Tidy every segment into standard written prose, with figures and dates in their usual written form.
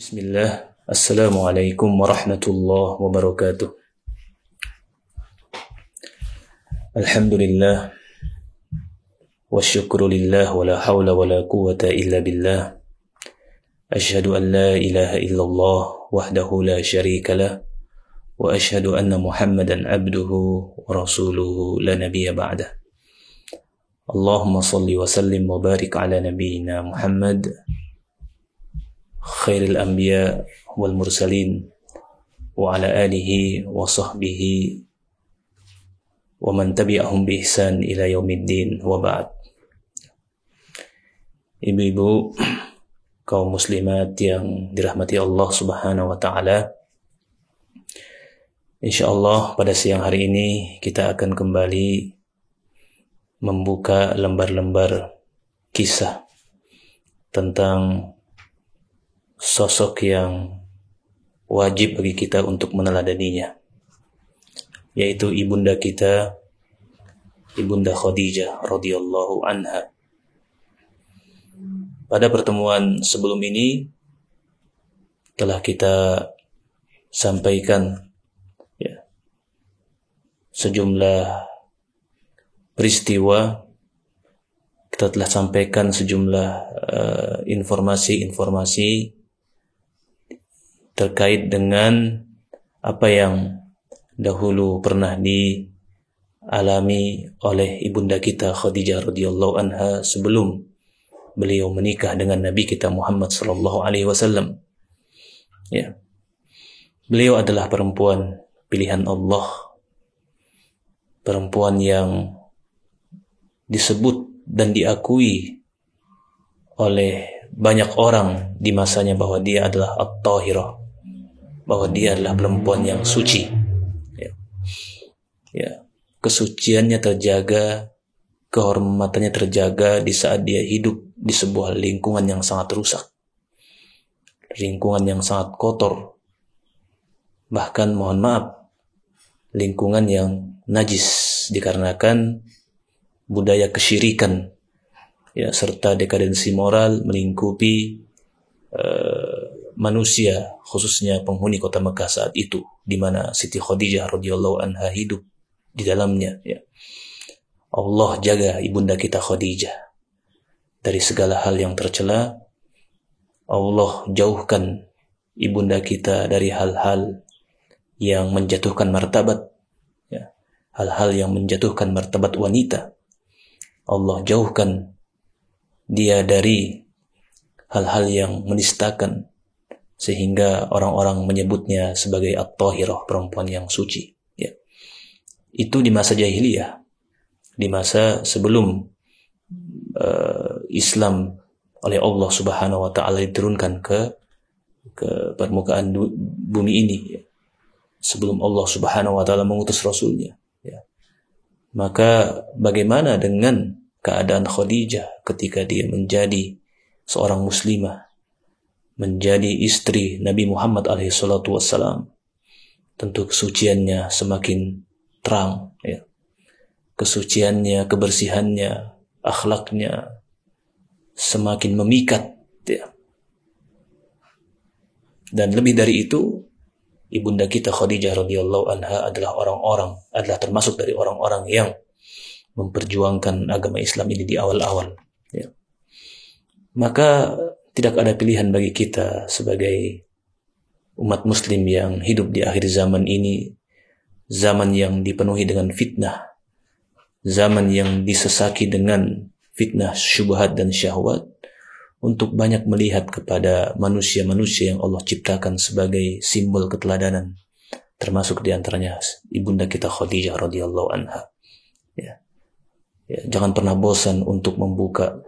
Bismillah, Assalamualaikum warahmatullahi wabarakatuh. Alhamdulillah, wa syukru lillah, wa la hawla wa la quwata illa billah. Ashhadu an la ilaha illallah, wahdahu la syarika lah, wa ashhadu anna Muhammadan abduhu wa rasuluhu la nabiyya ba'dah. Allahumma salli wa sallim wa barik ala nabiyyina Muhammad khairil anbiya wal mursalin wa ala alihi wa sahbihi wa man tabi'ahum bi ihsan ila yaumiddin wa ba'd. Ibu-ibu kaum muslimat yang dirahmati Allah Subhanahu wa taala, insyaallah pada siang hari ini kita akan kembali membuka lembar-lembar kisah tentang sosok yang wajib bagi kita untuk meneladaninya, yaitu ibunda kita, Ibunda Khadijah radhiyallahu anha. Pada pertemuan sebelum ini telah kita sampaikan sejumlah peristiwa, kita telah sampaikan sejumlah informasi-informasi terkait dengan apa yang dahulu pernah dialami oleh ibunda kita Khadijah radhiyallahu anha sebelum beliau menikah dengan Nabi kita Muhammad sallallahu alaihi wasallam. Ya. Beliau adalah perempuan pilihan Allah, perempuan yang disebut dan diakui oleh banyak orang di masanya bahwa dia adalah at-tahirah, bahwa dia adalah perempuan yang suci. Ya. Kesuciannya terjaga, kehormatannya terjaga di saat dia hidup di sebuah lingkungan yang sangat rusak, lingkungan yang sangat kotor, bahkan mohon maaf, lingkungan yang najis dikarenakan budaya kesyirikan, ya, serta dekadensi moral melingkupi manusia, khususnya penghuni kota Mekah saat itu, di mana Siti Khadijah radhiyallahu anha hidup di dalamnya. Ya. Allah jaga ibunda kita Khadijah dari segala hal yang tercela. Allah jauhkan ibunda kita dari hal-hal yang menjatuhkan martabat, ya, hal-hal yang menjatuhkan martabat wanita. Allah jauhkan dia dari hal-hal yang menistakan, sehingga orang-orang menyebutnya sebagai at-tahirah, perempuan yang suci. Ya. Itu di masa jahiliyah, di masa sebelum Islam oleh Allah Subhanahu wa taala diturunkan ke permukaan bumi ini, ya. Sebelum Allah Subhanahu wa taala mengutus rasulnya. Ya. Maka bagaimana dengan keadaan Khadijah ketika dia menjadi seorang muslimah, menjadi istri Nabi Muhammad alaihi salatu wassalam? Tentu kesuciannya semakin terang, ya. Kesuciannya, kebersihannya, akhlaknya semakin memikat, ya. Dan lebih dari itu, ibunda kita Khadijah radhiyallahu anha adalah termasuk dari orang-orang yang memperjuangkan agama Islam ini di awal-awal, ya. Maka tidak ada pilihan bagi kita sebagai umat muslim yang hidup di akhir zaman ini, zaman yang dipenuhi dengan fitnah, zaman yang disesaki dengan fitnah, syubhat dan syahwat, untuk banyak melihat kepada manusia-manusia yang Allah ciptakan sebagai simbol keteladanan, termasuk di antaranya ibunda kita Khadijah radhiyallahu anha. Ya. Ya, jangan pernah bosan untuk membuka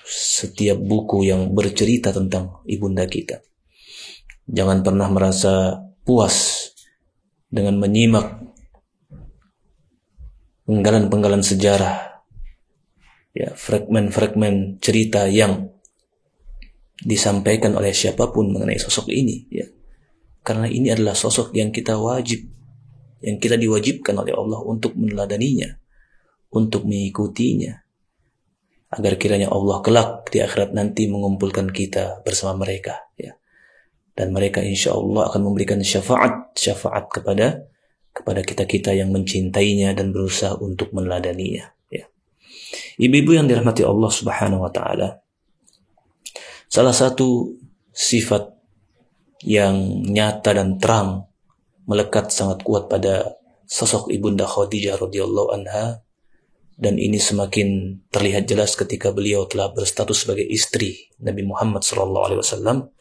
setiap buku yang bercerita tentang ibunda kita. Jangan pernah merasa puas dengan menyimak penggalan-penggalan sejarah, ya, fragmen-fragmen cerita yang disampaikan oleh siapapun mengenai sosok ini, ya. Karena ini adalah sosok yang kita diwajibkan oleh Allah untuk meneladaninya, untuk mengikutinya, agar kiranya Allah kelak di akhirat nanti mengumpulkan kita bersama mereka, ya. dan mereka insya Allah akan memberikan syafaat kepada kita yang mencintainya dan berusaha untuk meneladaninya. Ya. Ibu-ibu yang dirahmati Allah Subhanahu wa taala, salah satu sifat yang nyata dan terang melekat sangat kuat pada sosok Ibunda Khadijah radhiyallahu anha, dan ini semakin terlihat jelas ketika beliau telah berstatus sebagai istri Nabi Muhammad SAW,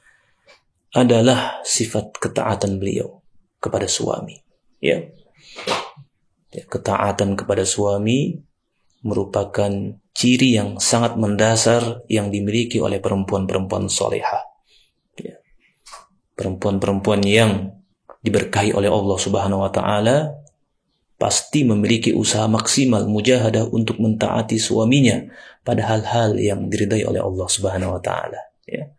adalah sifat ketaatan beliau kepada suami. Ya. Ketaatan kepada suami merupakan ciri yang sangat mendasar yang dimiliki oleh perempuan-perempuan solehah. Ya. Perempuan-perempuan yang diberkahi oleh Allah Subhanahu wa taala pasti memiliki usaha maksimal mujahadah untuk mentaati suaminya pada hal-hal yang diridai oleh Allah Subhanahu wa taala. Ya.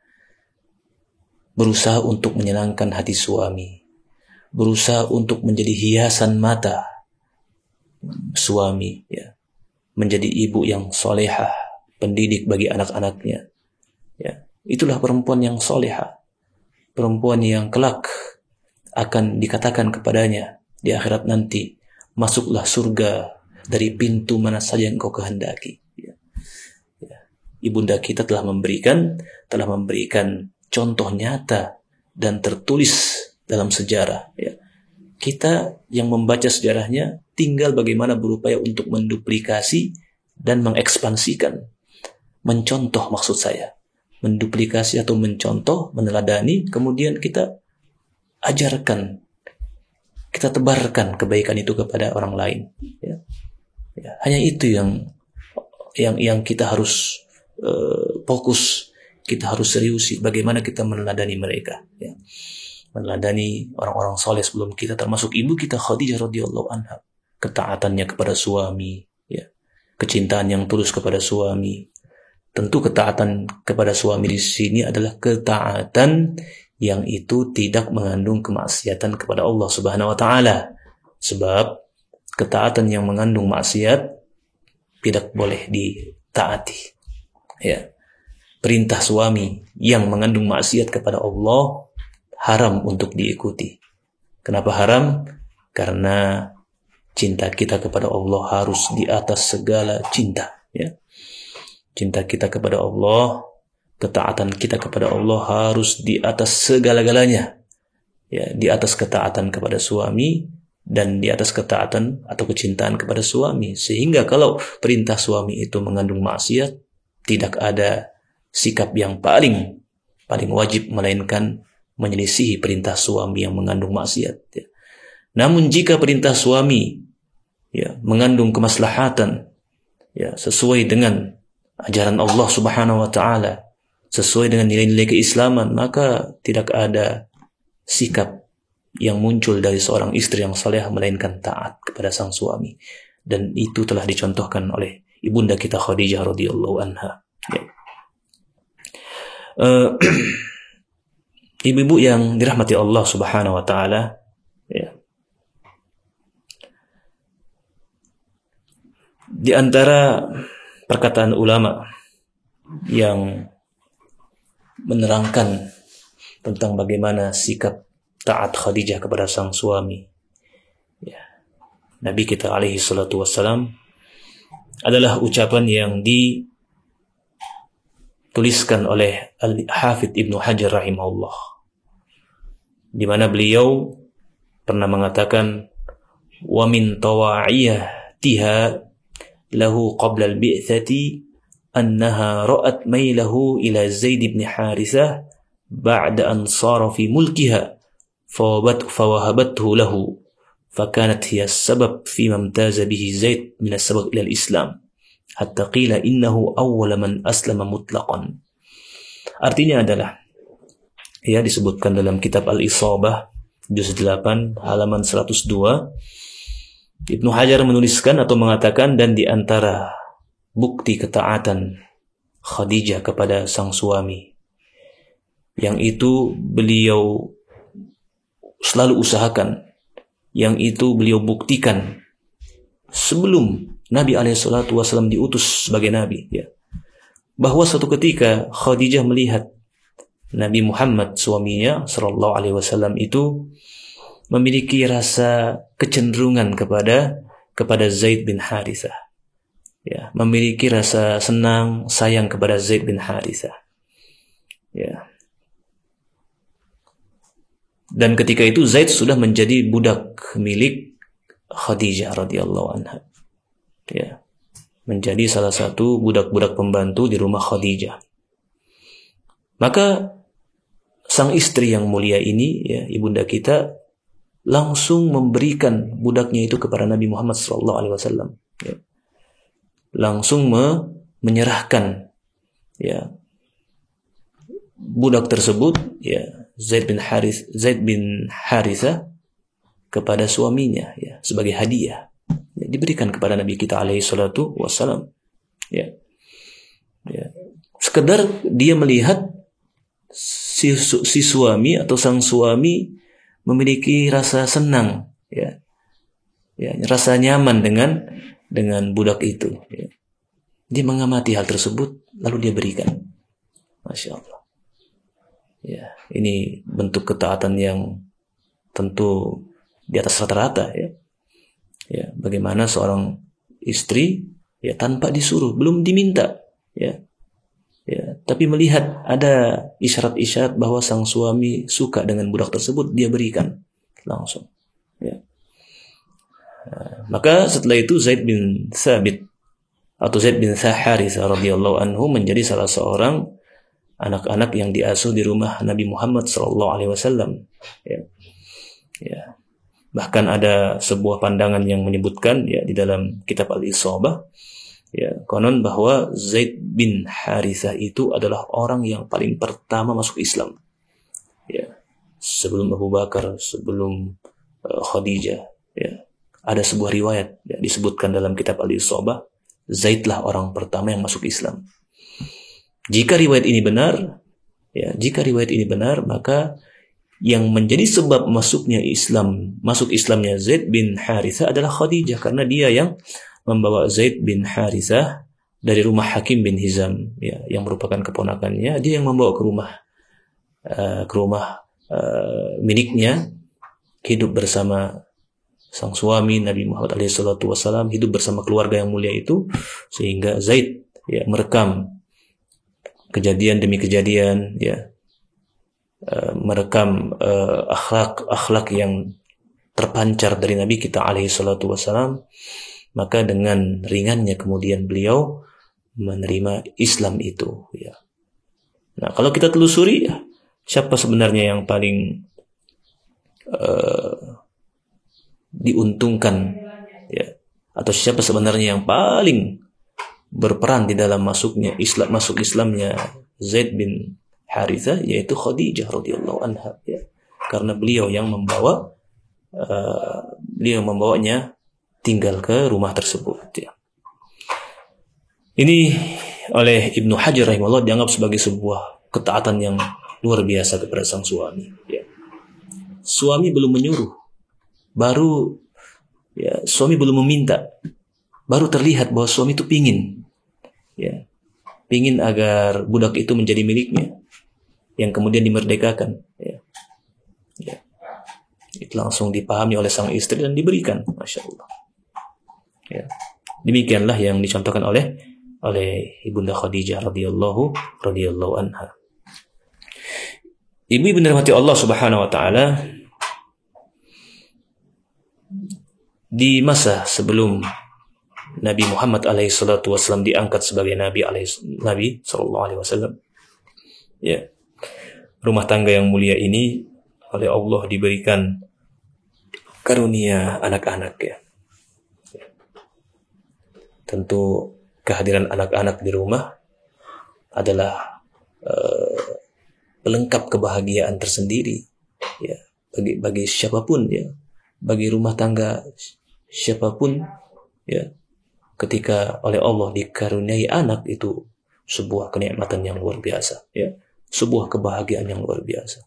Berusaha untuk menyenangkan hati suami, berusaha untuk menjadi hiasan mata suami, ya. Menjadi ibu yang solehah, pendidik bagi anak-anaknya. Ya. Itulah perempuan yang solehah, perempuan yang kelak akan dikatakan kepadanya di akhirat nanti, masuklah surga dari pintu mana saja yang kau kehendaki. Ya. Ya. Ibunda kita telah memberikan contoh nyata dan tertulis dalam sejarah. Ya. Kita yang membaca sejarahnya tinggal bagaimana berupaya untuk menduplikasi dan mengekspansikan. Mencontoh maksud saya. Menduplikasi atau mencontoh, meneladani, kemudian kita ajarkan, kita tebarkan kebaikan itu kepada orang lain. Ya. Ya. Hanya itu yang kita harus fokus. Kita harus seriusi bagaimana kita meneladani mereka, ya. Meneladani orang-orang soleh sebelum kita, termasuk ibu kita Khadijah radhiyallahu anha, ketaatannya kepada suami, ya. Kecintaan yang tulus kepada suami. Tentu ketaatan kepada suami di sini adalah ketaatan yang itu tidak mengandung kemaksiatan kepada Allah Subhanahu wa taala. Sebab ketaatan yang mengandung maksiat tidak boleh ditaati. Ya. Perintah suami yang mengandung maksiat kepada Allah haram untuk diikuti. Kenapa haram? Karena cinta kita kepada Allah harus di atas segala cinta. Ya. Cinta kita kepada Allah, ketaatan kita kepada Allah harus di atas segala-galanya. Ya, di atas ketaatan kepada suami dan di atas ketaatan atau kecintaan kepada suami. Sehingga kalau perintah suami itu mengandung maksiat, tidak ada sikap yang paling wajib melainkan menyelisihi perintah suami yang mengandung maksiat. Ya. Namun jika perintah suami, ya, mengandung kemaslahatan, ya, sesuai dengan ajaran Allah Subhanahu wa taala, sesuai dengan nilai-nilai keislaman, maka tidak ada sikap yang muncul dari seorang istri yang saleh melainkan taat kepada sang suami. Dan itu telah dicontohkan oleh ibunda kita Khadijah radhiyallahu anha. Ya. Ibu-ibu yang dirahmati Allah Subhanahu wa taala, ya. Di antara perkataan ulama yang menerangkan tentang bagaimana sikap taat Khadijah kepada sang suami, ya. Nabi kita alaihi salatu wassalam adalah ucapan yang dituliskan oleh Al-Hafidh Ibnu Hajar rahimahullah, di mana beliau pernah mengatakan, wa min tawa'iyatiha lahu qabla al-bi'thati annaha ra'at mailahu ila Zaid ibn Harithah ba'da an sara fi mulkiha fawahabathu lahu fakanat hiya as-sabab fi ma imtaza bihi Zaid min as-sabaq ila al-Islam hatta qila innahu awwala man aslama mutlaqan. Artinya adalah, ya, disebutkan dalam kitab Al-Isabah juz 8 halaman 102, Ibnu Hajar menuliskan atau mengatakan, dan di antara bukti ketaatan Khadijah kepada sang suami yang itu beliau selalu usahakan, yang itu beliau buktikan sebelum Nabi SAW diutus sebagai Nabi, ya, bahwa suatu ketika Khadijah melihat Nabi Muhammad suaminya sallallahu alaihi wasallam itu memiliki rasa kecenderungan kepada Zaid bin Harithah. Ya, memiliki rasa senang, sayang kepada Zaid bin Harithah. Ya. Dan ketika itu Zaid sudah menjadi budak milik Khadijah radhiyallahu anha. Ya. Menjadi salah satu budak-budak pembantu di rumah Khadijah. Maka sang istri yang mulia ini, ya, ibunda kita, langsung memberikan budaknya itu kepada Nabi Muhammad SAW. Ya. Langsung menyerahkan, ya, budak tersebut, ya, Zaid bin Harithah kepada suaminya, ya, sebagai hadiah, ya, diberikan kepada Nabi kita alaihi salatu wassalam. Ya. Ya. Sekedar dia melihat si suami atau sang suami memiliki rasa senang, ya, ya, rasa nyaman dengan budak itu. Ya. Dia mengamati hal tersebut lalu dia berikan. Masya Allah. Ya, ini bentuk ketaatan yang tentu di atas rata-rata, ya. Ya, bagaimana seorang istri, ya, tanpa disuruh, belum diminta, ya. Ya, tapi melihat ada isyarat-isyarat bahwa sang suami suka dengan budak tersebut, dia berikan langsung. Ya. Maka setelah itu Zaid bin Thabit atau Zaid bin Harithah radhiyallahu anhu menjadi salah seorang anak-anak yang diasuh di rumah Nabi Muhammad sallallahu alaihi wasallam. Ya. Ya. Bahkan ada sebuah pandangan yang menyebutkan, ya, di dalam kitab Al-Isabah, ya, konon bahwa Zaid bin Harithah itu adalah orang yang paling pertama masuk Islam. Ya. Sebelum Abu Bakar, sebelum Khadijah, ya. Ada sebuah riwayat, ya, disebutkan dalam kitab Al-Isabah, Zaidlah orang pertama yang masuk Islam. Jika riwayat ini benar, ya, jika riwayat ini benar, maka yang menjadi sebab masuk Islamnya Zaid bin Harithah adalah Khadijah, karena dia yang membawa Zaid bin Harithah dari rumah Hakim bin Hizam, ya, yang merupakan keponakannya. Dia yang membawa ke rumah miliknya, hidup bersama sang suami Nabi Muhammad SAW, hidup bersama keluarga yang mulia itu, sehingga Zaid, ya, merekam kejadian demi kejadian, ya, merekam akhlak yang terpancar dari Nabi kita alaihi salatu wassalam. Maka dengan ringannya kemudian beliau menerima Islam itu, ya. Nah, kalau kita telusuri, ya, siapa sebenarnya yang paling diuntungkan, ya, atau siapa sebenarnya yang paling berperan di dalam masuk Islamnya Zaid bin Harithah, yaitu Khadijah radhiyallahu anha, ya. Karena beliau yang membawanya tinggal ke rumah tersebut, ya. Ini oleh Ibnu Hajar rahimahullah dianggap sebagai sebuah ketaatan yang luar biasa kepada sang suami, ya. Suami belum menyuruh, suami belum meminta, baru terlihat bahwa suami itu pingin agar budak itu menjadi miliknya, yang kemudian dimerdekakan, ya. Ya. Itu langsung dipahami oleh sang istri dan diberikan, masya Allah. Ya. Demikianlah yang dicontohkan oleh ibunda Khadijah radhiyallahu anha. Ibu dirahmati Allah Subhanahu wa taala, di masa sebelum Nabi Muhammad alaihi salatu wasallam diangkat sebagai Nabi sallallahu alaihi wasallam, ya, rumah tangga yang mulia ini oleh Allah diberikan karunia anak-anak, ya. Tentu kehadiran anak-anak di rumah adalah pelengkap kebahagiaan tersendiri, ya, bagi siapapun, ya, bagi rumah tangga siapapun, ya. Ketika oleh Allah dikaruniai anak, itu sebuah kenikmatan yang luar biasa, ya, sebuah kebahagiaan yang luar biasa,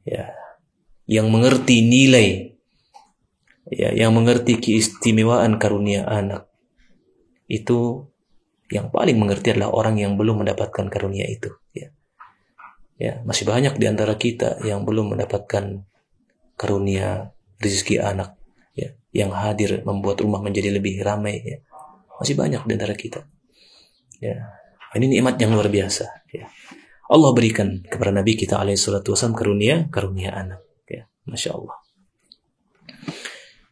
ya. Yang mengerti nilai, ya, yang mengerti keistimewaan karunia anak, itu yang paling mengerti adalah orang yang belum mendapatkan karunia itu, ya. Ya, masih banyak di antara kita yang belum mendapatkan karunia rezeki anak, ya, yang hadir membuat rumah menjadi lebih ramai, ya. Masih banyak di antara kita. Ya. Ini nikmat yang luar biasa, ya. Allah berikan kepada Nabi kita alaihi salatu wasallam karunia anak, ya. Masya Allah.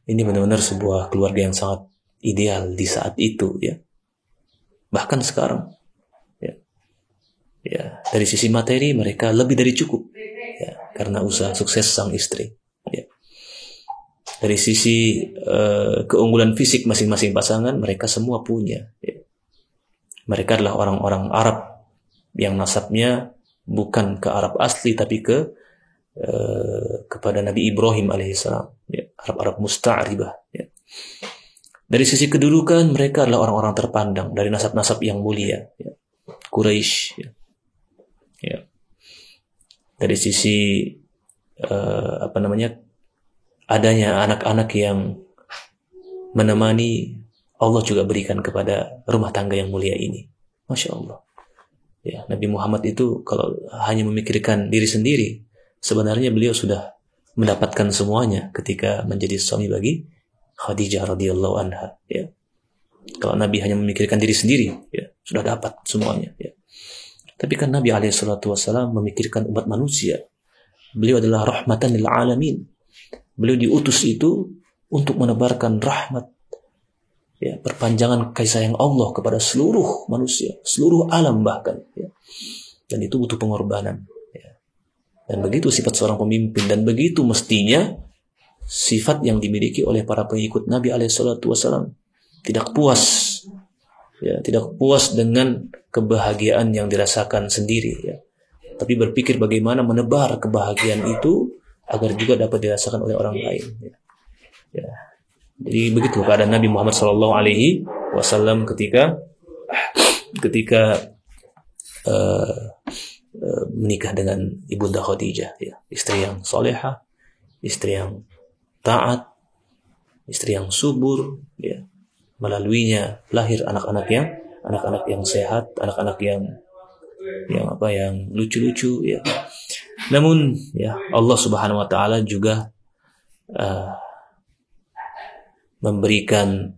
Ini benar-benar sebuah keluarga yang sangat ideal di saat itu, ya. Bahkan sekarang, ya, dari sisi materi mereka lebih dari cukup, ya, karena usaha sukses sang istri, ya. Dari sisi keunggulan fisik masing-masing pasangan mereka semua punya, ya. Mereka adalah orang-orang Arab yang nasabnya bukan ke Arab asli tapi kepada Nabi Ibrahim alaihissalam, ya. Arab musta'ribah, ya. Dari sisi kedudukan mereka adalah orang-orang terpandang dari nasab-nasab yang mulia, ya. Quraisy, ya. Ya. Dari sisi adanya anak-anak yang menemani, Allah juga berikan kepada rumah tangga yang mulia ini. Masya Allah. Ya, Nabi Muhammad itu kalau hanya memikirkan diri sendiri, sebenarnya beliau sudah mendapatkan semuanya ketika menjadi suami bagi Khadijah radhiyallahu anha. Ya. Kalau Nabi hanya memikirkan diri sendiri, ya, sudah dapat semuanya. Ya. Tapi kan Nabi SAW memikirkan umat manusia. Beliau adalah rahmatan lil alamin. Beliau diutus itu untuk menebarkan rahmat, ya, perpanjangan kasih sayang Allah kepada seluruh manusia, seluruh alam bahkan, ya. Dan itu butuh pengorbanan, ya. Dan begitu sifat seorang pemimpin, dan begitu mestinya sifat yang dimiliki oleh para pengikut Nabi SAW. Tidak puas, ya, tidak puas dengan kebahagiaan yang dirasakan sendiri, ya, tapi berpikir bagaimana menebar kebahagiaan itu agar juga dapat dirasakan oleh orang lain, ya. Ya. Jadi begitu keadaan Nabi Muhammad SAW ketika menikah dengan Ibunda Khadijah, ya, istri yang solehah, istri yang taat, istri yang subur, ya. Melaluinya lahir anak-anak yang sehat, anak-anak yang lucu-lucu, ya. Namun, ya, Allah Subhanahu wa taala juga memberikan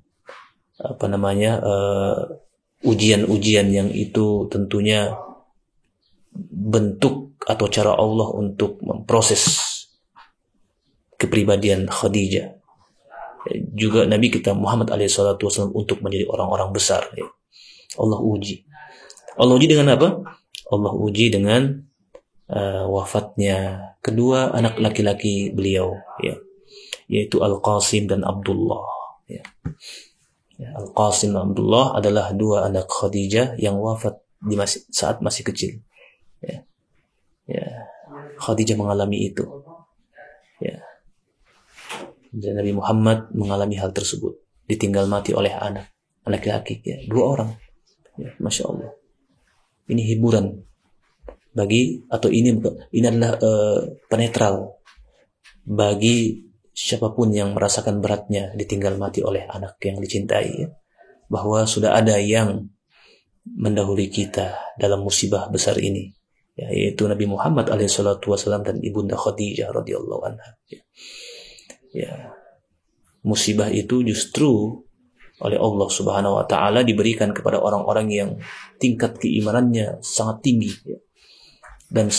ujian-ujian yang itu tentunya bentuk atau cara Allah untuk memproses kepribadian Khadijah. Juga Nabi kita Muhammad SAW untuk menjadi orang-orang besar, ya. Allah uji dengan apa? Allah uji dengan wafatnya kedua anak laki-laki beliau, ya, yaitu Al-Qasim dan Abdullah, ya. Ya, Al-Qasim dan Abdullah adalah dua anak Khadijah yang wafat saat masih kecil, ya. Ya, Khadijah mengalami itu, ya. Dan Nabi Muhammad mengalami hal tersebut, ditinggal mati oleh anak laki-laki, ya, dua orang, ya. Masya Allah. Ini hiburan ini adalah penetral bagi siapapun yang merasakan beratnya ditinggal mati oleh anak yang dicintai, ya. Bahwa sudah ada yang mendahului kita dalam musibah besar ini, ya, yaitu Nabi Muhammad SAW dan Ibunda Khadijah radhiyallahu anha, ya. Ya, musibah itu justru oleh Allah Subhanahu wa taala diberikan kepada orang-orang yang tingkat keimanannya sangat tinggi, ya. Dan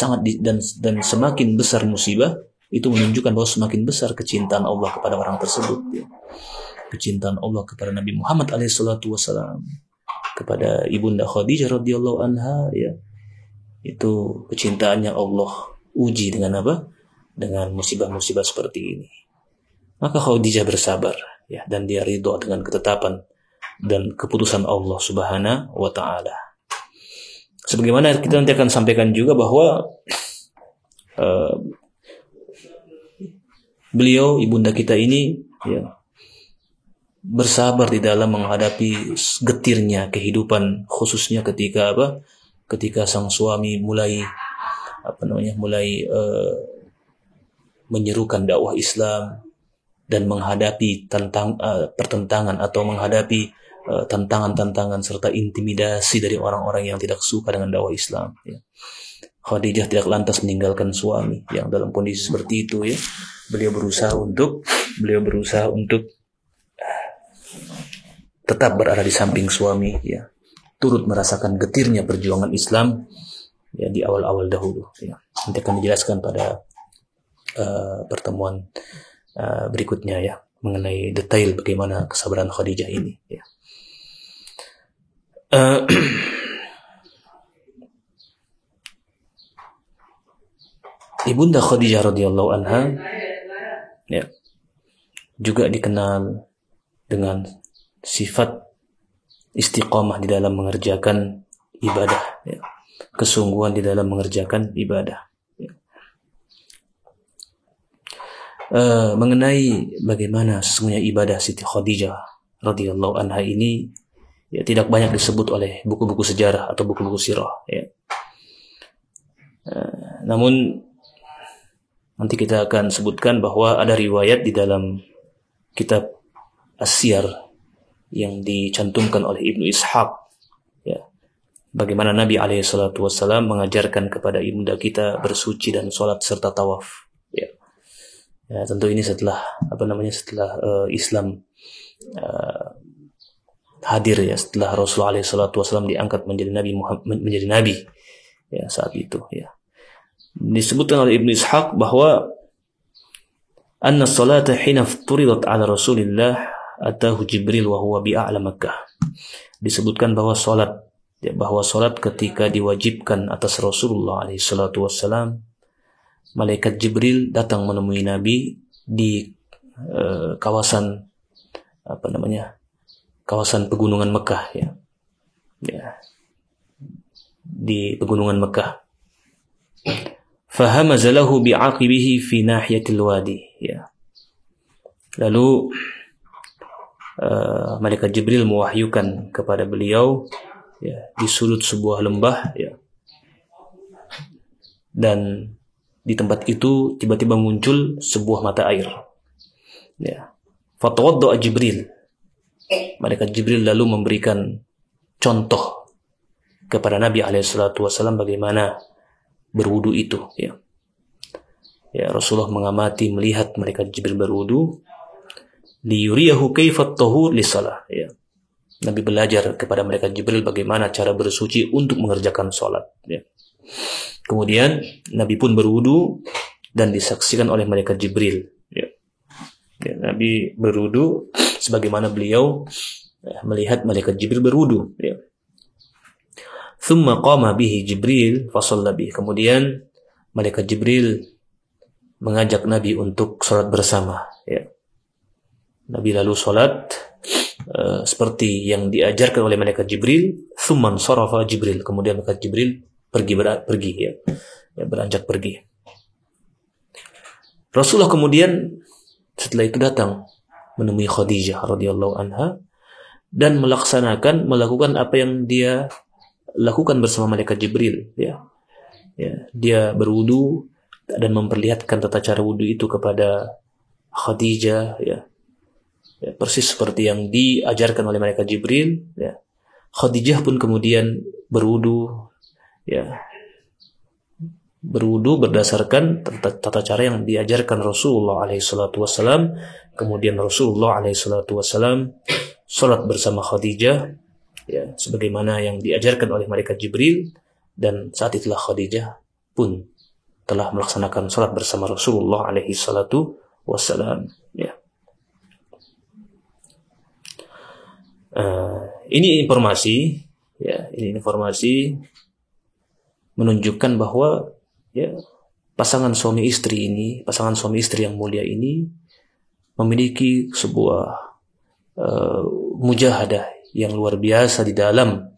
semakin besar musibah itu menunjukkan bahwa semakin besar kecintaan Allah kepada orang tersebut, ya. Kecintaan Allah kepada Nabi Muhammad SAW, kepada Ibunda Khadijah radhiyallahu anha, ya, itu kecintaannya Allah uji dengan apa? Dengan musibah-musibah seperti ini. Maka Khadijah bersabar, ya, dan dia ridho dengan ketetapan dan keputusan Allah Subhanahu wa taala. Sebagaimana kita nanti akan sampaikan juga bahwa beliau, ibunda kita ini, ya, bersabar di dalam menghadapi getirnya kehidupan, khususnya ketika sang suami mulai menyerukan dakwah Islam dan menghadapi pertentangan atau menghadapi tantangan-tantangan serta intimidasi dari orang-orang yang tidak suka dengan dakwah Islam, ya. Khadijah tidak lantas meninggalkan suami yang dalam kondisi seperti itu, ya. Beliau berusaha untuk tetap berada di samping suami, ya. Turut merasakan getirnya perjuangan Islam, ya, di awal-awal dahulu, ya. Nanti akan dijelaskan pada pertemuan berikutnya, ya, mengenai detail bagaimana kesabaran Khadijah ini, ya. Ibunda Khadijah radhiyallahu anha, ya, juga dikenal dengan sifat istiqamah di dalam mengerjakan ibadah, ya. Kesungguhan di dalam mengerjakan ibadah, ya. Mengenai bagaimana sesungguhnya ibadah Siti Khadijah radhiyallahu anha ini, ya, tidak banyak disebut oleh buku-buku sejarah atau buku-buku sirah, ya. Namun nanti kita akan sebutkan bahwa ada riwayat di dalam kitab As-Siyar yang dicantumkan oleh Ibnu Ishaq, ya, bagaimana Nabi SAW mengajarkan kepada ibunda kita bersuci dan sholat serta tawaf, ya. Ya, tentu ini setelah Islam hadir, ya, setelah Rasulullah SAW diangkat menjadi nabi, ya, saat itu, ya. Disebutkan oleh Ibnu Ishaq bahwa anna salata hina fturidat ala Rasulillah atahu Jibril wa huwa bi a'la Makkah. Disebutkan bahwa salat ketika diwajibkan atas Rasulullah alaihi salatu wassalam, malaikat Jibril datang menemui Nabi di kawasan pegunungan Mekah, ya. Ya. Di pegunungan Mekah. Fahamazalahu bi'aqibihi fi nahiyatil wadi, ya. Lalu malaikat Jibril mewahyukan kepada beliau, ya, di sudut sebuah lembah, ya. Dan di tempat itu tiba-tiba muncul sebuah mata air, ya. Fatawadda'a Jibril. Malaikat Jibril lalu memberikan contoh kepada Nabi SAW bagaimana berwudu itu, ya. Ya, Rasulullah melihat malaikat Jibril berwudu, liyuriyahu kaifat tahur lisalah, ya. Nabi belajar kepada malaikat Jibril bagaimana cara bersuci untuk mengerjakan sholat, ya. Kemudian Nabi pun berwudu dan disaksikan oleh malaikat Jibril, ya. Ya, Nabi berwudu sebagaimana beliau, ya, melihat malaikat Jibril berwudu, ya. Thumma qama bihi Jibril fasalla bihi. Kemudian malaikat Jibril mengajak Nabi untuk sholat bersama, ya. Nabi lalu sholat seperti yang diajarkan oleh malaikat Jibril. Thumman sarafa Jibril. Kemudian malaikat Jibril pergi, ya. Ya, beranjak pergi. Rasulullah kemudian setelah itu datang menemui Khadijah radhiyallahu anha dan melakukan apa yang dia lakukan bersama malaikat Jibril, ya. Ya, dia berwudu dan memperlihatkan tata cara wudu itu kepada Khadijah, ya. Ya, persis seperti yang diajarkan oleh malaikat Jibril, ya. Khadijah pun kemudian berwudu, ya. Berwudu berdasarkan tata cara yang diajarkan Rasulullah SAW. Kemudian Rasulullah SAW sholat bersama Khadijah, ya, sebagaimana yang diajarkan oleh malaikat Jibril, dan saat itulah Khadijah pun telah melaksanakan sholat bersama Rasulullah SAW, ya. Ini informasi menunjukkan bahwa, ya, pasangan suami istri yang mulia ini memiliki sebuah mujahadah yang luar biasa di dalam,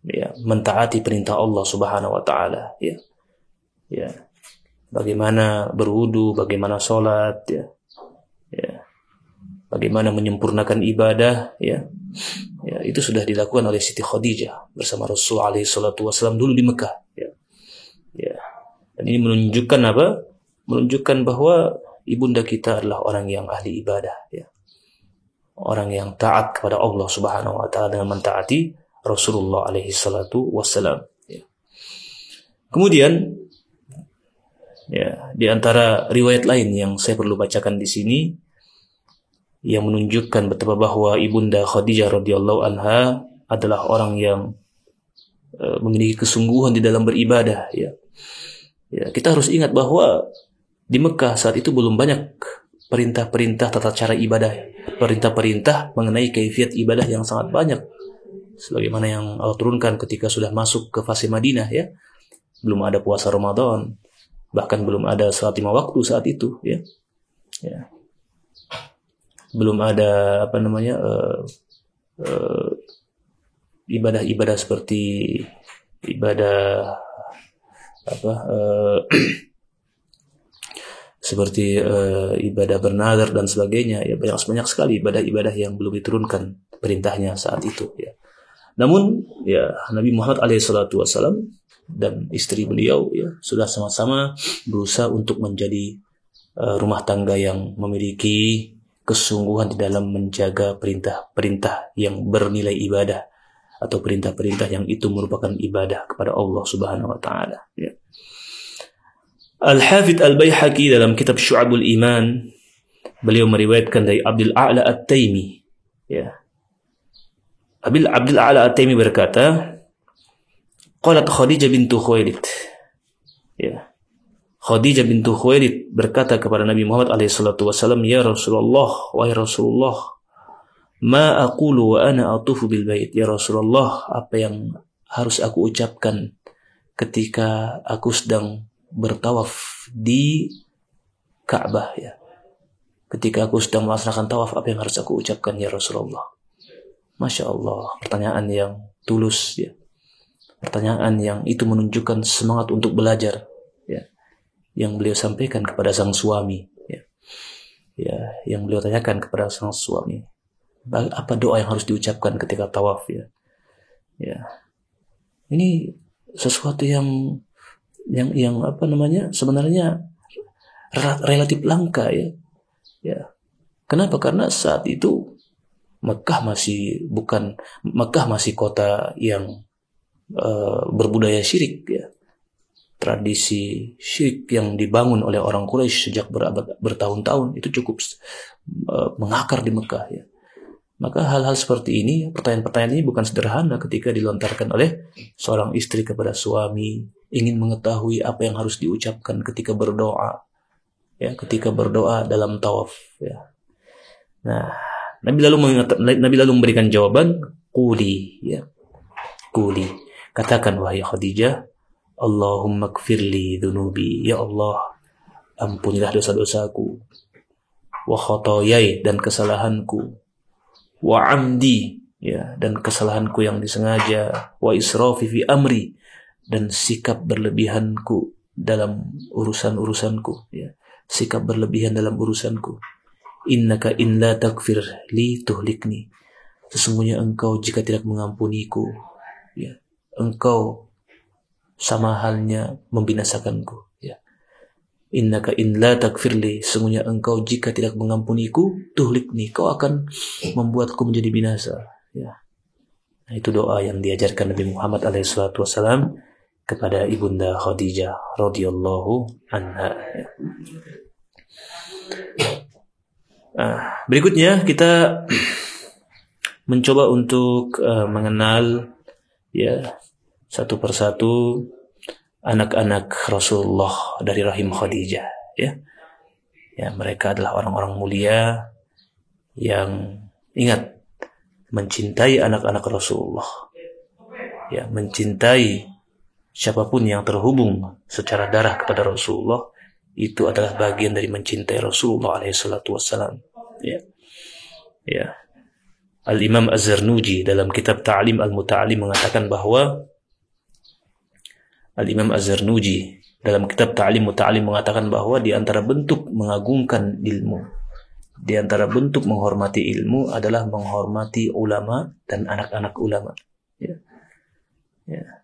ya, mentaati perintah Allah Subhanahu wa taala, ya. Ya. Bagaimana berwudu, bagaimana sholat, ya. Ya. Bagaimana menyempurnakan ibadah, ya. Ya, itu sudah dilakukan oleh Siti Khadijah bersama Rasulullah SAW dulu di Mekah, ya. Ya. Dan ini menunjukkan apa? Menunjukkan bahwa ibunda kita adalah orang yang ahli ibadah, ya. Orang yang taat kepada Allah Subhanahu wa taala dengan mentaati Rasulullah alaihi salatu wassalam, ya. Kemudian ya, di antara riwayat lain yang saya perlu bacakan di sini yang menunjukkan betapa bahwa Ibunda Khadijah radhiyallahu anha adalah orang yang memiliki kesungguhan di dalam beribadah, ya. Ya, kita harus ingat bahwa di Mekah saat itu belum banyak perintah-perintah tata cara ibadah, perintah-perintah mengenai kaifiat ibadah yang sangat banyak, sebagaimana yang Allah turunkan ketika sudah masuk ke fase Madinah, ya. Belum ada puasa Ramadan, bahkan belum ada salat 5 waktu saat itu, ya. Ya. Belum ada ibadah-ibadah seperti ibadah seperti ibadah bernazar dan sebagainya, ya. Banyak sekali ibadah-ibadah yang belum diturunkan perintahnya saat itu, ya. Namun ya Nabi Muhammad alaihissalam dan istri beliau, ya, sudah sama-sama berusaha untuk menjadi rumah tangga yang memiliki kesungguhan di dalam menjaga perintah-perintah yang bernilai ibadah atau perintah-perintah yang itu merupakan ibadah kepada Allah Subhanahu wa taala, ya. Al-Hafidz Al-Baihaqi dalam kitab Syu'abul Iman, beliau meriwayatkan dari Abdul A'la At-Taimi, ya. Abdul A'la At-Taimi berkata, qalat Khadijah bintu Khuwailid, ya. Khadijah bintu Khuwailid berkata kepada Nabi Muhammad SAW, ya Rasulullah, wahai Rasulullah, ma aqulu wa ana atufu bil bait, ya Rasulullah, apa yang harus aku ucapkan ketika aku sedang bertawaf di Ka'bah, ya. Ketika aku sedang melaksanakan tawaf, apa yang harus aku ucapkan, ya Rasulullah? Masya Allah, pertanyaan yang tulus, ya. Pertanyaan yang itu menunjukkan semangat untuk belajar, ya, yang beliau sampaikan kepada sang suami, ya. Ya, yang beliau tanyakan kepada sang suami, apa doa yang harus diucapkan ketika tawaf, ya. Ya. Ini sesuatu yang sebenarnya relatif langka, ya. Ya. Kenapa? Karena saat itu Mekah masih kota yang berbudaya syirik, ya. Tradisi syirik yang dibangun oleh orang Quraisy sejak bertahun-tahun itu cukup mengakar di Mekah, ya. Maka hal-hal seperti ini, pertanyaan-pertanyaan ini bukan sederhana ketika dilontarkan oleh seorang istri kepada suami, ingin mengetahui apa yang harus diucapkan ketika berdoa, ya, ketika berdoa dalam tawaf, ya. Nah, Nabi lalu memberikan jawaban, quli, ya. Quli, katakan wahai Khadijah, Allahumma gfirli dhunubi, ya Allah, ampunilah dosa-dosaku, wa khotoyai, dan kesalahanku, wa amdi, ya, dan kesalahanku yang disengaja, wa israfi fi amri, dan sikap berlebihanku dalam urusanku, ya. Sikap berlebihan dalam urusanku. Innaka in la takfir li tuhlikni, sesungguhnya engkau jika tidak mengampuniku, ya, engkau sama halnya membinasakanku, ya. Innaka in la takfirli, sesungguhnya engkau jika tidak mengampuniku, tuhlikni, kau akan membuatku menjadi binasa, ya. Nah, itu doa yang diajarkan Nabi Muhammad SAW kepada Ibunda Khadijah radhiyallahu anha, ya. Berikutnya kita mencoba untuk mengenal, ya, satu persatu anak-anak Rasulullah dari rahim Khadijah, ya. Ya, mereka adalah orang-orang mulia yang ingat mencintai anak-anak Rasulullah, ya, mencintai siapapun yang terhubung secara darah kepada Rasulullah. Itu adalah bagian dari mencintai Rasulullah alaihissalam, ya. Ya. Al-Imam Az-Zarnuji dalam kitab Ta'lim Al-Muta'alim mengatakan bahwa Al-Imam Az-Zarnuji dalam kitab Ta'lim Muta'alim mengatakan bahwa di antara bentuk mengagungkan ilmu, di antara bentuk menghormati ilmu adalah menghormati ulama dan anak-anak ulama, ya. Ya.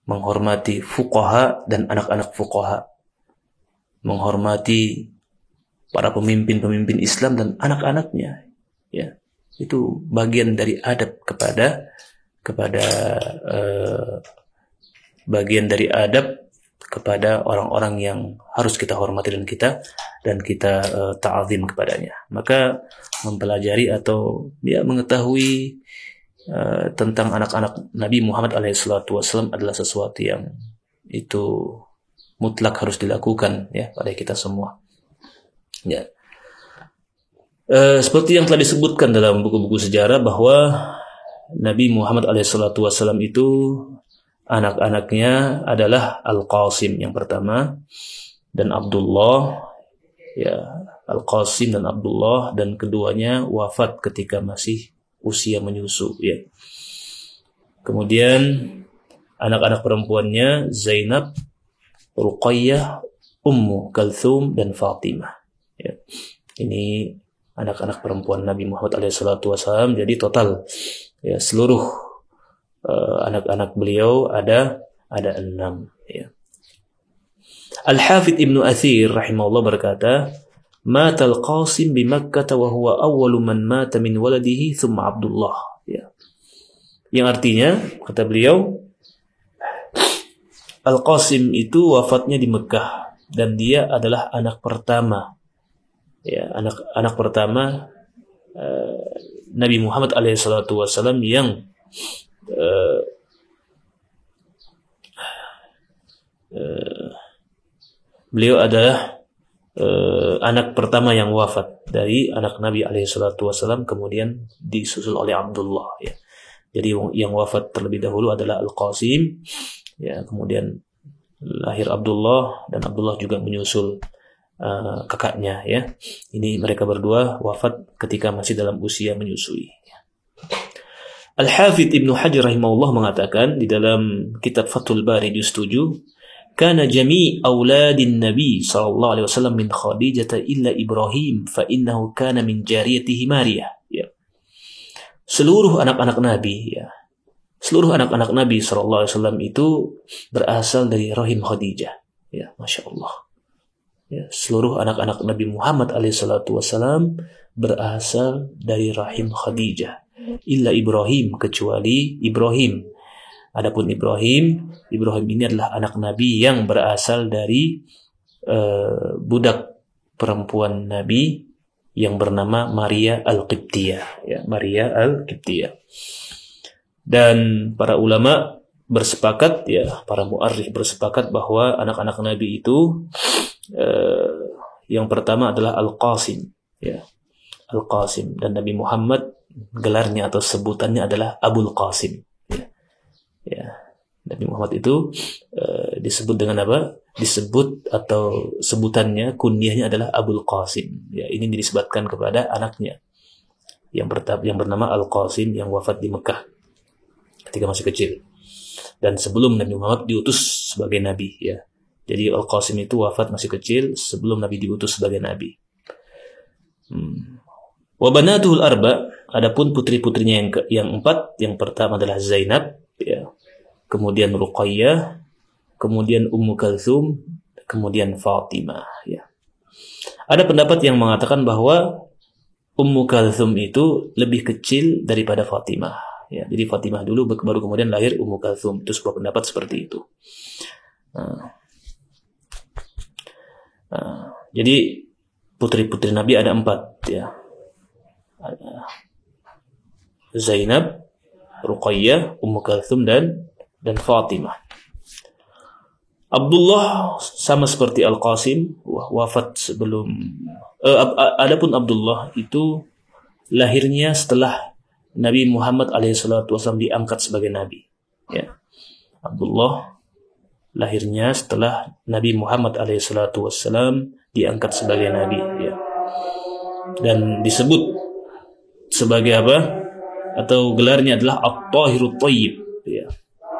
Menghormati fuqaha dan anak-anak fuqaha, menghormati para pemimpin-pemimpin Islam dan anak-anaknya, ya. Itu bagian dari adab bagian dari adab kepada orang-orang yang harus kita hormati dan kita ta'azim kepadanya. Maka mempelajari atau mengetahui tentang anak-anak Nabi Muhammad SAW adalah sesuatu yang itu mutlak harus dilakukan ya pada kita semua. Ya. Seperti yang telah disebutkan dalam buku-buku sejarah bahwa Nabi Muhammad SAW itu anak-anaknya adalah Al-Qasim yang pertama dan Abdullah, ya, Al-Qasim dan Abdullah, dan keduanya wafat ketika masih usia menyusu ya. Kemudian anak-anak perempuannya Zainab, Ruqayyah, Ummu Kalthum dan Fatimah ya. Ini anak-anak perempuan Nabi Muhammad SAW. Jadi total ya seluruh anak-anak beliau ada 6 ya. Al-Hafidh Ibnu Athir rahimahullah berkata, "Mata Al-Qasim bi Makkah wa huwa awwalu man mata min waladihi thumma Abdullah." Ya. Yang artinya kata beliau, Al-Qasim itu wafatnya di Mekah dan dia adalah anak pertama. Ya, anak pertama Nabi Muhammad SAW yang beliau adalah anak pertama yang wafat dari anak Nabi SAW, kemudian disusul oleh Abdullah ya. Jadi yang wafat terlebih dahulu adalah Al-Qasim ya, kemudian lahir Abdullah dan Abdullah juga menyusul kakaknya ya. Ini mereka berdua wafat ketika masih dalam usia menyusui. Al-Hafidh Ibnu Hajar rahimahullah mengatakan di dalam kitab Fathul Bari juz 7, "Kana jami' auladin Nabi sallallahu alaihi wasallam min Khadijah illa Ibrahim fa innahu kana min jariyatihi Maryah." Ya. Seluruh anak-anak Nabi ya. Seluruh anak-anak Nabi sallallahu alaihi wasallam itu berasal dari rahim Khadijah. Ya, Masya Allah. Ya, seluruh anak-anak Nabi Muhammad SAW berasal dari rahim Khadijah. Illa Ibrahim, kecuali Ibrahim. Adapun Ibrahim ini adalah anak Nabi yang berasal dari budak perempuan Nabi yang bernama Maria Al-Qibtiyah. Ya, Maria Al-Qibtiyah. Dan para ulama bersepakat, ya, para mu'arrikh bersepakat bahwa anak-anak Nabi itu yang pertama adalah Al-Qasim, ya, Al-Qasim, dan Nabi Muhammad gelarnya atau sebutannya adalah Abul Qasim. Ya, ya. Nabi Muhammad itu disebut dengan apa? Disebut atau sebutannya kunyahnya adalah Abul Qasim. Ya, ini dinisbatkan kepada anaknya yang bernama Al-Qasim yang wafat di Mekah ketika masih kecil dan sebelum Nabi Muhammad diutus sebagai nabi ya. Jadi Al-Qasim itu wafat masih kecil sebelum Nabi diutus sebagai nabi. Wa banatuhul arba, adapun putri-putrinya yang 4, yang pertama adalah Zainab ya. Kemudian Ruqayyah, kemudian Ummu Kalthum, kemudian Fatimah ya. Ada pendapat yang mengatakan bahwa Ummu Kalthum itu lebih kecil daripada Fatimah ya. Jadi Fatimah dulu baru kemudian lahir Ummu Kalthum. Itu sebuah pendapat seperti itu. Jadi putri-putri Nabi ada 4 ya. Ada Zainab, Ruqayyah, Ummu Kalthum dan Fatimah. Abdullah sama seperti Al-Qasim wafat sebelum adapun Abdullah itu lahirnya setelah Nabi Muhammad SAW diangkat sebagai nabi ya. Abdullah lahirnya setelah Nabi Muhammad SAW diangkat sebagai nabi ya. Dan disebut sebagai apa? Atau gelarnya adalah At-Tahirut Thayyib ya.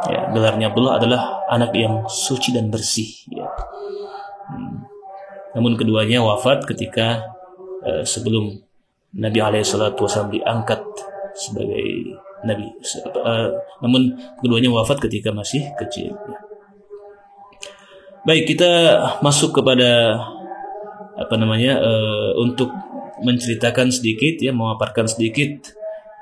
Ya, gelarnya Abdullah adalah anak yang suci dan bersih ya. Namun keduanya wafat ketika sebelum Nabi SAW diangkat sebagai nabi. Namun keduanya wafat ketika masih kecil ya. Baik, kita masuk kepada untuk menceritakan sedikit ya, memaparkan sedikit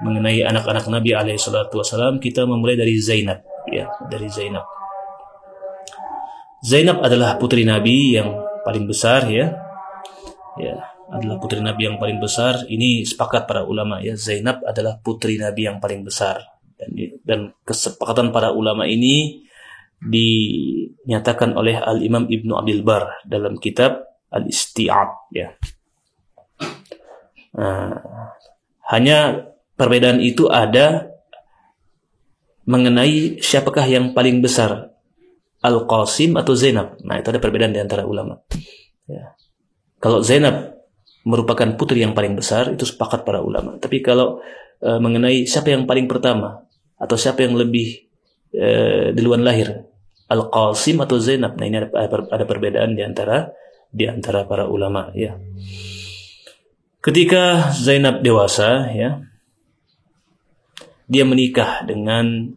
mengenai anak-anak Nabi SAW. Kita memulai dari Zainab ya, dari Zainab. Zainab adalah putri Nabi yang paling besar ya. Ya, adalah putri Nabi yang paling besar. Ini sepakat para ulama ya. Zainab adalah putri Nabi yang paling besar. Dan kesepakatan para ulama ini dinyatakan oleh Al-Imam Ibnu Abil Bar dalam kitab Al-Isti'ab ya. Hanya perbedaan itu ada mengenai siapakah yang paling besar, Al-Qasim atau Zainab. Nah, itu ada perbedaan di antara ulama. Ya. Kalau Zainab merupakan putri yang paling besar, itu sepakat para ulama. Tapi kalau mengenai siapa yang paling pertama atau siapa yang lebih duluan lahir, Al-Qasim atau Zainab. Nah, ini ada perbedaan di antara para ulama. Ya. Ketika Zainab dewasa, ya, dia menikah dengan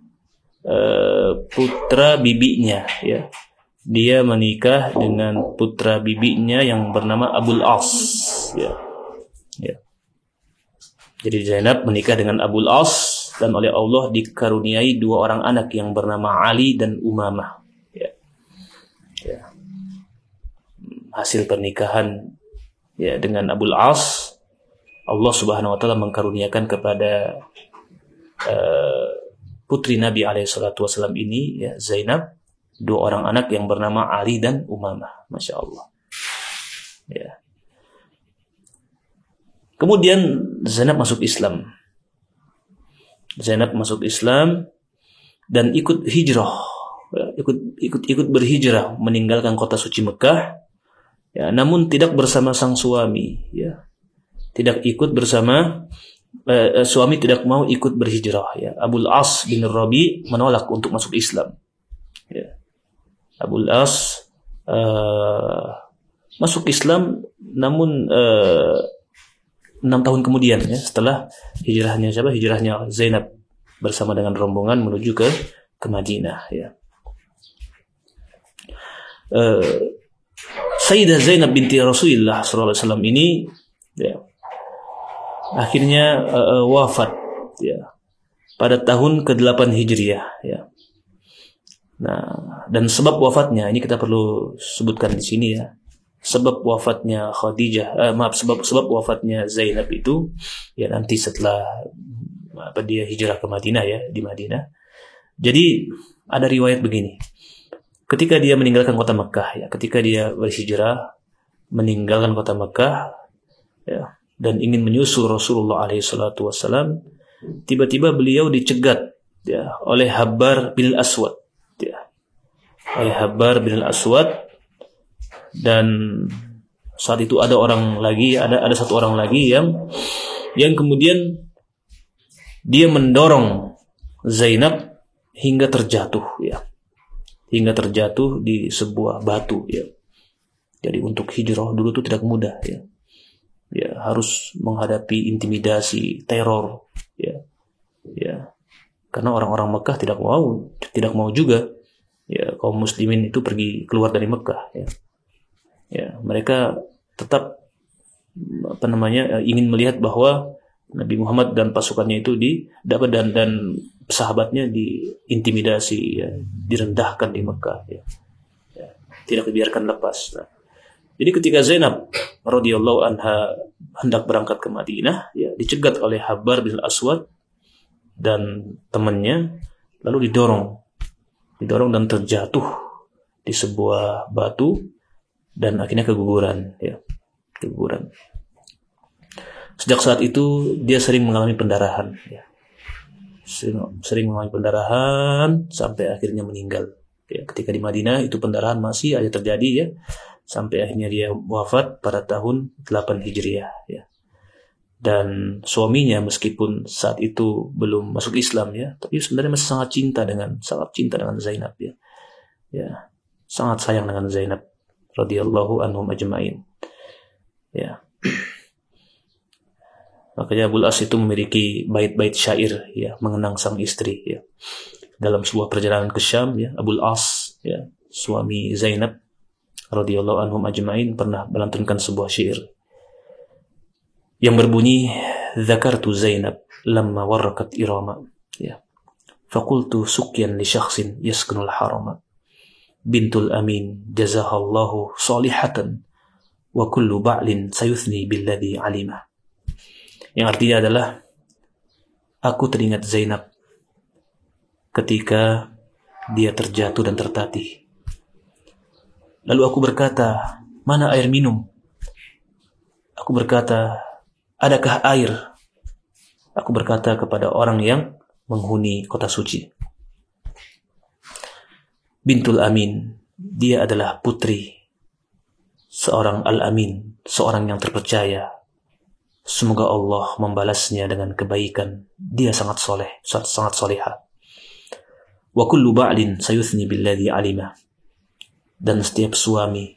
putra bibinya, ya. Dia menikah dengan putra bibinya yang bernama Abul As, ya. Ya. Jadi Zainab menikah dengan Abul As dan oleh Allah dikaruniai dua orang anak yang bernama Ali dan Umamah. Ya. Ya. Hasil pernikahan ya dengan Abul As, Allah Subhanahu wa taala mengkaruniakan kepada putri Nabi SAW ini ya, Zainab, dua orang anak yang bernama Ali dan Umamah. Masya Allah ya. Kemudian Zainab masuk Islam. Zainab masuk Islam dan ikut hijrah, ikut berhijrah meninggalkan kota suci Mekah ya, namun tidak bersama sang suami ya. Tidak ikut bersama suami, tidak mau ikut berhijrah ya. Abul As bin Rabi menolak untuk masuk Islam ya. Abul As masuk Islam namun 6 tahun kemudian ya, setelah hijrahnya Zainab bersama dengan rombongan menuju ke Madinah ya. Sayyidah Zainab binti Rasulullah SAW ini ya, akhirnya wafat ya pada tahun ke-8 Hijriah ya. Nah, dan sebab wafatnya ini kita perlu sebutkan di sini ya. Sebab wafatnya sebab wafatnya Zainab itu ya nanti setelah dia hijrah ke Madinah ya, di Madinah. Jadi ada riwayat begini. Ketika dia meninggalkan kota Mekah ya, ketika dia berhijrah meninggalkan kota Mekah ya, dan ingin menyusul Rasulullah SAW, tiba-tiba beliau dicegat ya oleh Habbar bin Aswad ya. Oleh Habbar bin Aswad, dan saat itu ada satu orang lagi yang kemudian dia mendorong Zainab hingga terjatuh ya. Hingga terjatuh di sebuah batu ya. Jadi untuk hijrah dulu itu tidak mudah ya. Ya, harus menghadapi intimidasi, teror ya. Ya. Karena orang-orang Mekah tidak mau juga ya kaum muslimin itu pergi keluar dari Mekah ya. Ya, mereka tetap ingin melihat bahwa Nabi Muhammad dan pasukannya itu dan sahabatnya diintimidasi ya, direndahkan di Mekah ya. Ya, tidak dibiarkan lepas. Nah, jadi ketika Zainab radhiyallahu anha hendak berangkat ke Madinah ya, dicegat oleh Habbar bin Aswad dan temannya, lalu didorong dan terjatuh di sebuah batu dan akhirnya keguguran ya. Keguguran. Sejak saat itu dia sering mengalami pendarahan ya. Sering mengalami pendarahan sampai akhirnya meninggal ya. Ketika di Madinah itu pendarahan masih aja terjadi ya, sampai akhirnya dia wafat pada tahun 8 Hijriah ya. Dan suaminya meskipun saat itu belum masuk Islam ya, tapi sebenarnya masih sangat cinta dengan Zainab ya. Ya, sangat sayang dengan Zainab radhiyallahu anhum ajma'in. Ya. Makanya Abul As itu memiliki bait-bait syair ya, mengenang sang istri ya. Dalam sebuah perjalanan ke Syam ya, Abul As ya, suami Zainab radhiyallahu anhum ajma'in pernah melantunkan sebuah syair yang berbunyi, "Dzakartu Zainab lamma warrakat irama." Ya. "Faqultu sukyan li syakhsin yaskunul harama." bintul amin jazahallahu solihatan wa kullu ba'lin sayuthni billadhi alimah. Yang artinya adalah, aku teringat Zainab ketika dia terjatuh dan tertatih. Lalu aku berkata, mana air minum? Aku berkata, adakah air? Aku berkata kepada orang yang menghuni kota suci. Bintul Amin, dia adalah putri seorang Al-Amin, seorang yang terpercaya. Semoga Allah membalasnya dengan kebaikan. Dia sangat soleh, sangat soleha. Wa kullu ba'lin sayuthni billadhi alimah. Dan setiap suami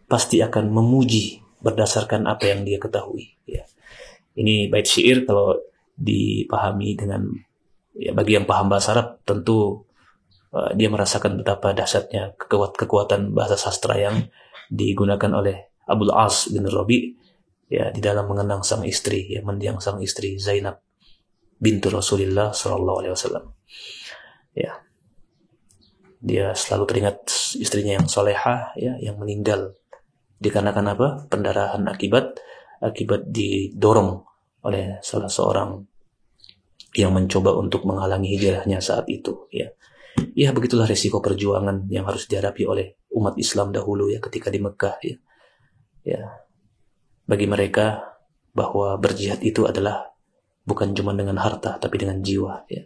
pasti akan memuji berdasarkan apa yang dia ketahui. Ya. Ini bait syair kalau dipahami dengan, ya, bagi yang paham bahasa Arab tentu dia merasakan betapa dahsyatnya kekuatan bahasa sastra yang digunakan oleh Abul As bin Rabi, ya, di dalam mengenang sang istri, ya, mendiang sang istri Zainab bintu Rasulullah sallallahu alaihi wasallam. Ya. Dia selalu teringat istrinya yang solehah, ya, yang meninggal dikarenakan apa? Pendarahan akibat didorong oleh salah seorang yang mencoba untuk menghalangi hijrahnya saat itu, ya. Ya, begitulah resiko perjuangan yang harus dihadapi oleh umat Islam dahulu, ya, ketika di Mekah, ya. Ya. Bagi mereka bahwa berjihad itu adalah bukan cuma dengan harta tapi dengan jiwa, ya.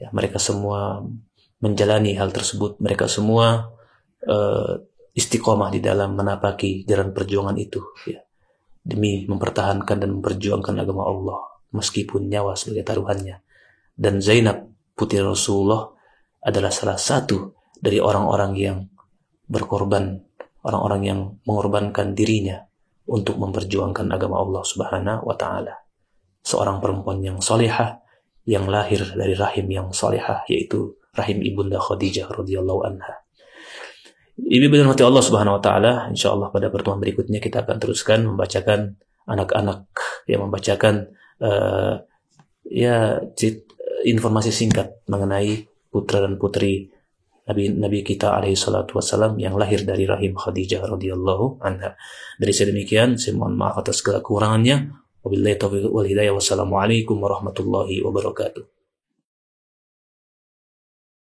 Ya, mereka semua menjalani hal tersebut. Mereka semua istiqomah di dalam menapaki jalan perjuangan itu, ya, demi mempertahankan dan memperjuangkan agama Allah meskipun nyawa sebagai taruhannya. Dan Zainab putri Rasulullah adalah salah satu dari orang-orang yang berkorban, orang-orang yang mengorbankan dirinya untuk memperjuangkan agama Allah Subhanahu wa taala. Seorang perempuan yang solehah, yang lahir dari rahim yang solehah, yaitu rahim ibunda Khadijah radhiyallahu anha. Ibu dan hati Allah Subhanahu wa taala, insyaallah pada pertemuan berikutnya kita akan teruskan membacakan anak-anak, yang membacakan informasi singkat mengenai putra dan putri Nabi kita alaihi salatu wassalam yang lahir dari rahim Khadijah radhiyallahu anha. Dari saya demikian, saya mohon maaf atas segala kekurangannya. Wabillahi taufiq wal hidayah. Wassalamualaikum warahmatullahi wabarakatuh.